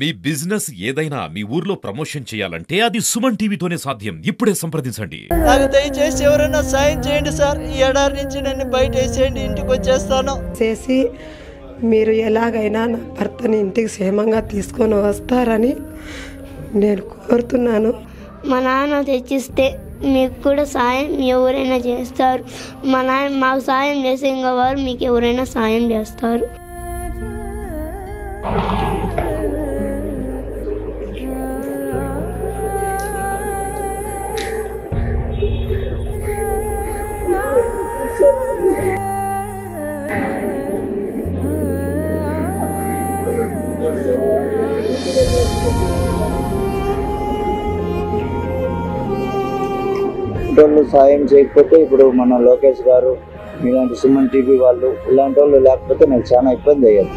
మీ business ఏదైనా మీ ఊర్లో promotion చేయాలంటే అది సుమన్ టీవీతోనే సాధ్యం. ఇప్పుడే సంప్రదించండి. నాకు దయచేసి ఎవరైనా సాయం చేయండి సార్. ఈ ఎడారి నుంచి నన్ను బయట వేసేయండి, ఇంటికి వచ్చేస్తాను. చేసి మీరు ఎలాగైనా నా భర్తని ఇంటికి క్షేమంగా తీసుకొని వస్తారని నేను కోరుతున్నాను. మా నాన్న తెచ్చిస్తే మీకు కూడా సాయం ఎవరైనా చేస్తారు. మా నాన్న మాకు సాయం చేసే ఇంకా వారు మీకు ఎవరైనా సాయం చేస్తారు. వాళ్ళు సాయం చేయకపోతే ఇప్పుడు మన లోకేష్ గారు ఇలాంటి సుమన్ టీవీ వాళ్ళు ఇలాంటి వాళ్ళు లేకపోతే నాకు చాలా ఇబ్బంది అయ్యేది.